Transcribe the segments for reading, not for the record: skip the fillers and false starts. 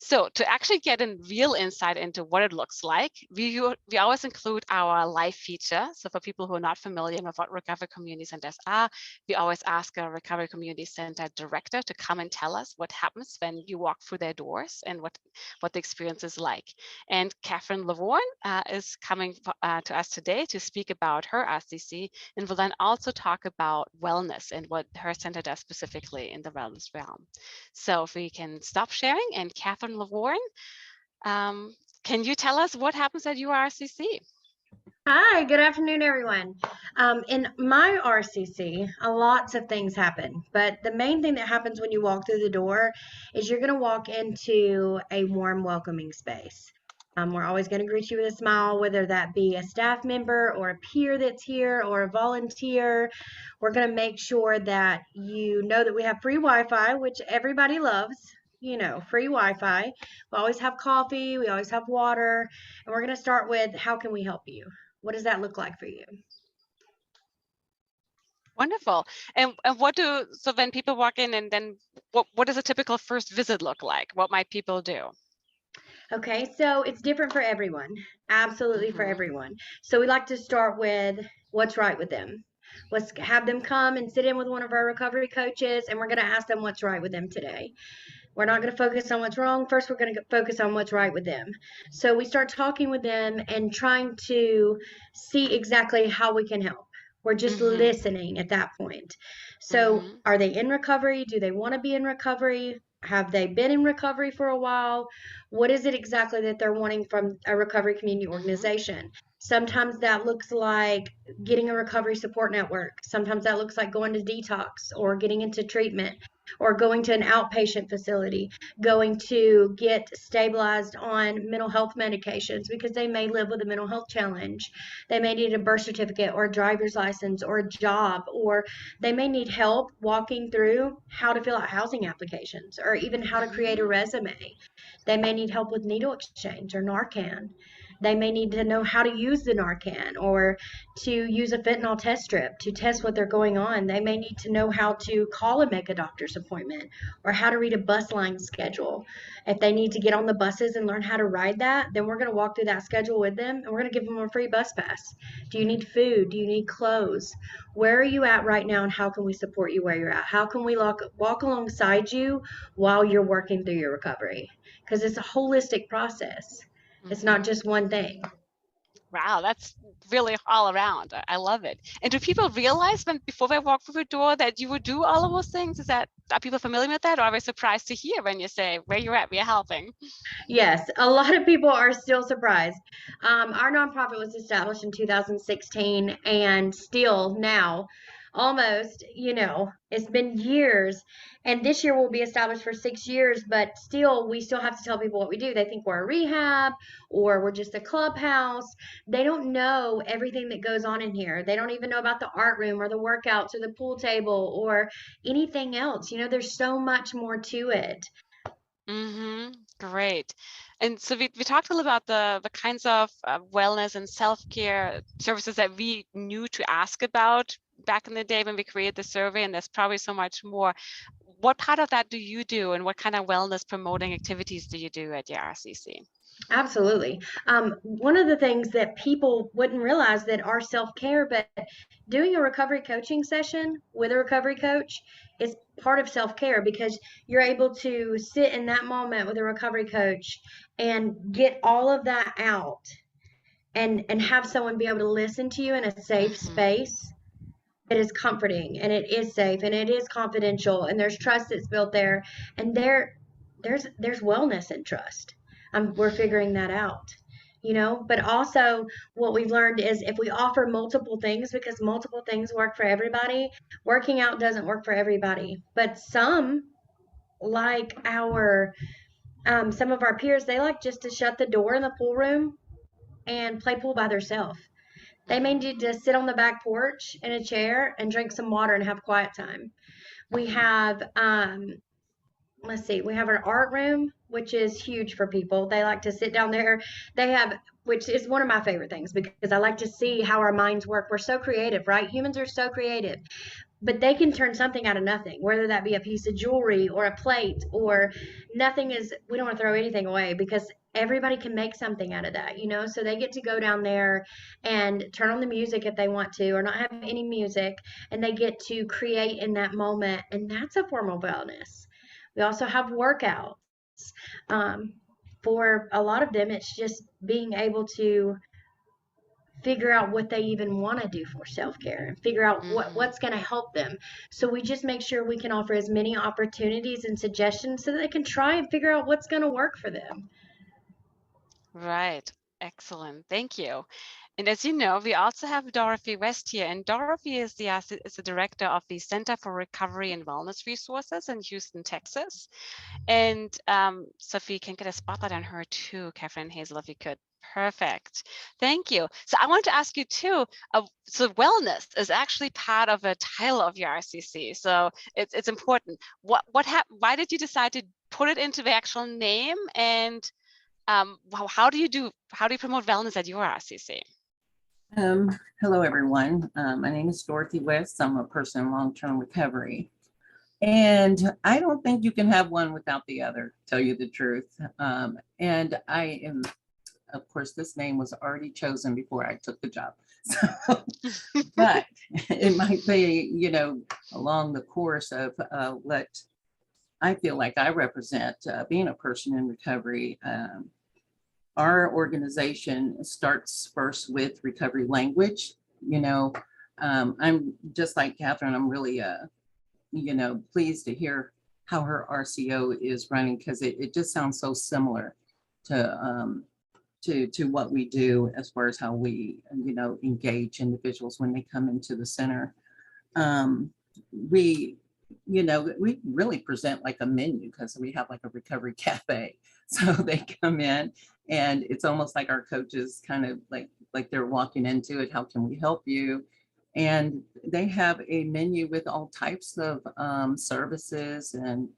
So to actually get a real insight into what it looks like, we always include our live feature. So for people who are not familiar with what recovery community centers are, we always ask a recovery community center director to come and tell us what happens when you walk through their doors and what the experience is like. And Catherine Lovvorn is coming to us today to speak about her RCC, and will then also talk about wellness and what her center does specifically in the wellness realm. So if we can stop sharing, and Catherine Lovvorn, can you tell us what happens at your RCC? Hi, good afternoon, everyone. In my RCC, lots of things happen, but the main thing that happens when you walk through the door is you're going to walk into a warm, welcoming space. We're always going to greet you with a smile, whether that be a staff member or a peer that's here or a volunteer. We're going to make sure that you know that we have free Wi-Fi, which everybody loves. Free Wi-Fi. We always have coffee, we always have water, and we're going to start with how can we help you? What does that look like for you? Wonderful. And so when people walk in, and then what does a typical first visit look like? What might people do? Okay, so it's different for everyone. Absolutely for Mm-hmm. everyone. So we like to start with what's right with them. Let's have them come and sit in with one of our recovery coaches, and we're going to ask them what's right with them today. We're not going to focus on what's wrong. First, we're going to focus on what's right with them. So we start talking with them and trying to see exactly how we can help. We're just Mm-hmm. listening at that point. So, Mm-hmm. are they in recovery? Do they want to be in recovery? Have they been in recovery for a while? What is it exactly that they're wanting from a recovery community Mm-hmm. organization? Sometimes that looks like getting a recovery support network. Sometimes that looks like going to detox or getting into treatment or going to an outpatient facility, going to get stabilized on mental health medications because they may live with a mental health challenge. They may need a birth certificate or a driver's license or a job, or they may need help walking through how to fill out housing applications or even how to create a Mm-hmm. resume. They may need help with needle exchange or Narcan. They may need to know how to use the Narcan or to use a fentanyl test strip to test what they're going on. They may need to know how to call and make a doctor's appointment or how to read a bus line schedule. If they need to get on the buses and learn how to ride that, then we're going to walk through that schedule with them and we're going to give them a free bus pass. Do you need food? Do you need clothes? Where are you at right now and how can we support you where you're at? How can we walk alongside you while you're working through your recovery? Because it's a holistic process. It's not Mm-hmm. just one thing. Wow, that's really all around. I love it. And do people realize before they walk through the door that you would do all of those things? Are people familiar with that, or are they surprised to hear when you say where you're at, we're helping? Yes, a lot of people are still surprised. Our nonprofit was established in 2016, and still now, almost, it's been years. And this year we'll be established for 6 years, but still, we still have to tell people what we do. They think we're a rehab or we're just a clubhouse. They don't know everything that goes on in here. They don't even know about the art room or the workouts or the pool table or anything else. There's so much more to it. Mm-hmm. Great. And so we talked a little about the kinds of wellness and self-care services that we knew to ask about back in the day when we created the survey, and there's probably so much more. What part of that do you do, and what kind of wellness promoting activities do you do at your RCC? Absolutely. One of the things that people wouldn't realize that are self-care, but doing a recovery coaching session with a recovery coach is part of self-care because you're able to sit in that moment with a recovery coach and get all of that out and have someone be able to listen to you in a safe Mm-hmm. space that is comforting and it is safe and it is confidential and there's trust that's built there and there's wellness and trust. We're figuring that out, but also what we've learned is if we offer multiple things, because multiple things work for everybody, working out doesn't work for everybody, but some, like our some of our peers, they like just to shut the door in the pool room and play pool by themselves. They may Mm-hmm. need to sit on the back porch in a chair and drink some water and have quiet time. We have, let's see, we have an art room, which is huge for people. They like to sit down there. They have, which is one of my favorite things because I like to see how our minds work. We're so creative, right? Humans are so creative. but they can turn something out of nothing, whether that be a piece of jewelry or a plate or nothing is, we don't want to throw anything away because everybody can make something out of that, you know? So they get to go down there and turn on the music if they want to, or not have any music, and they get to create in that moment. And that's a form of wellness. We also have workouts. Um, for a lot of them, it's just being able to figure out what they even want to do for self-care and figure out Hmm. what's going to help them. So we just make sure we can offer as many opportunities and suggestions so that they can try and figure out what's going to work for them. Right. Excellent. Thank you. And as you know, we also have Dorothy West here, and Dorothy is is the director of the Center for Recovery and Wellness Resources in Houston, Texas. And so if we can get a spotlight on her too, Catherine Hazel, if you could. Perfect. Thank you. So I wanted to ask you too, so wellness is actually part of a title of your RCC. So it's important. What happened? Why did you decide to put it into the actual name? And how do you promote wellness at your RCC? Hello, everyone. My name is Dorothy West. I'm a person in long-term recovery. And I don't think you can have one without the other, tell you the truth. And I am, of course, this name was already chosen before I took the job. So, but it might be, along the course of what I feel like I represent, being a person in recovery. Our organization starts first with recovery language. You know, I'm just like Catherine, I'm really, pleased to hear how her RCO is running because it just sounds so similar to, to what we do as far as how we, engage individuals when they come into the center. Um, we, we really present like a menu because we have like a recovery cafe. So they come in and it's almost like our coaches kind of like they're walking into it. How can we help you? And they have a menu with all types of services and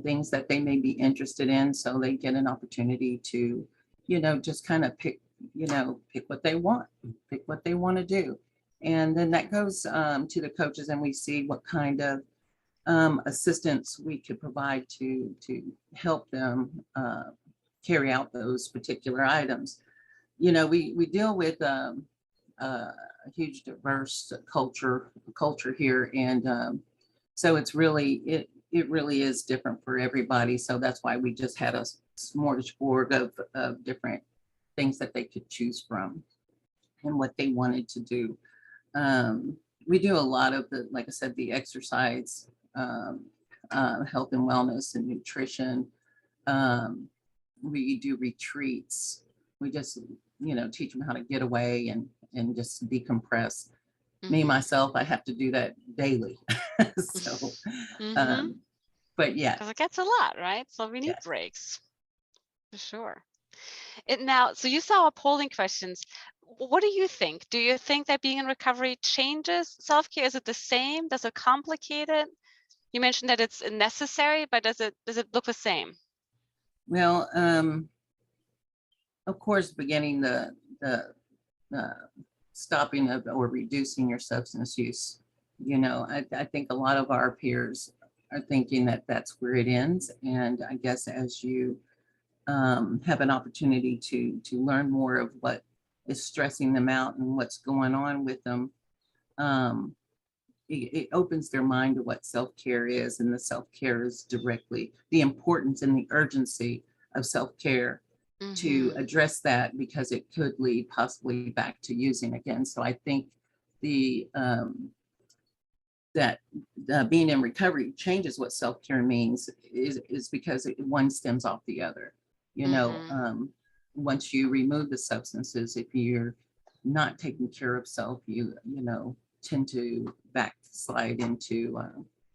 things that they may be interested in. So they get an opportunity to, just kind of pick what they want, pick what they want to do. And then that goes to the coaches and we see what kind of assistance we could provide to help them carry out those particular items. We deal with a huge diverse culture here, and so it really is different for everybody. So that's why we just had a smorgasbord of different things that they could choose from and what they wanted to do. Um, we do a lot of the, like I said, the exercise, health and wellness and nutrition. Um, we do retreats. We just, teach them how to get away and just decompress. Me, Mm-hmm. myself, I have to do that daily. So, Mm-hmm. um, but yeah, Because it gets a lot, right? So we need yes. breaks for sure. And now, so you saw our polling questions. What do you think? Do you think that being in recovery changes self-care? Is it the same? Does it complicate it? You mentioned that it's necessary, but does it look the same? Well, of course, beginning the uh, stopping of or reducing your substance use. I think a lot of our peers are thinking that that's where it ends. And I guess as you have an opportunity to learn more of what is stressing them out and what's going on with them, um, it opens their mind to what self-care is, and the self-care is directly the importance and the urgency of self-care to Mm-hmm. address that because it could lead possibly back to using again. So I think the that being in recovery changes what self-care means is because one stems off the other. You know, Mm-hmm. once you remove the substances, if you're not taking care of self, you tend to backslide into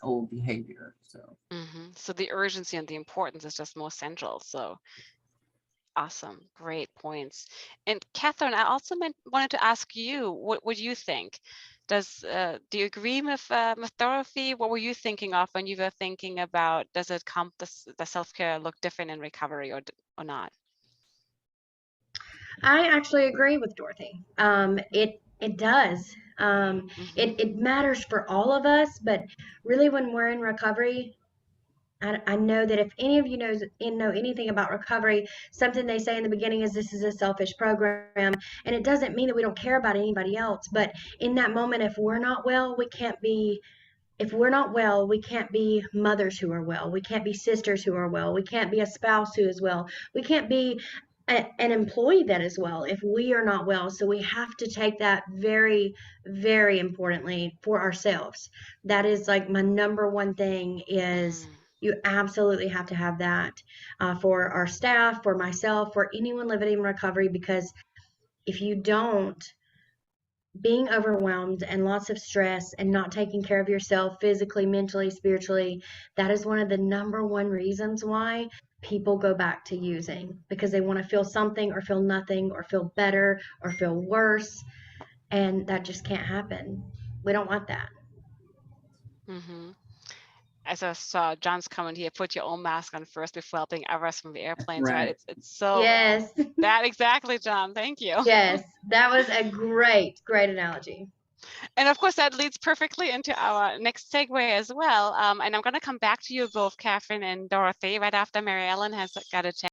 old behavior. So Mm-hmm. So the urgency and the importance is just more central. So awesome, great points. And Catherine, I also wanted to ask you, what you think? Do you agree with Dorothy? What were you thinking of when you were thinking about does self-care look different in recovery or not? I actually agree with Dorothy. It does. It matters for all of us, but really when we're in recovery, I know that if any of you know anything about recovery, something they say in the beginning is this is a selfish program, and it doesn't mean that we don't care about anybody else. But in that moment, if we're not well, we can't be. If we're not well, we can't be mothers who are well. We can't be sisters who are well. We can't be a spouse who is well. We can't be an employee that is well if we are not well. So we have to take that very, very importantly for ourselves. That is like my number one thing is you absolutely have to have that for our staff, for myself, for anyone living in recovery, because if you don't, being overwhelmed and lots of stress and not taking care of yourself physically, mentally, spiritually, that is one of the number one reasons why people go back to using, because they want to feel something or feel nothing or feel better or feel worse. And that just can't happen. We don't want that. As I saw John's comment here, put your own mask on first before helping others from the airplanes, right? Right. It's so Yes. that exactly, John. Thank you. Yes. That was a great analogy. And of course, that leads perfectly into our next segue as well. And I'm going to come back to you both, Catherine and Dorothy, right after Mary Ellen has got a chance.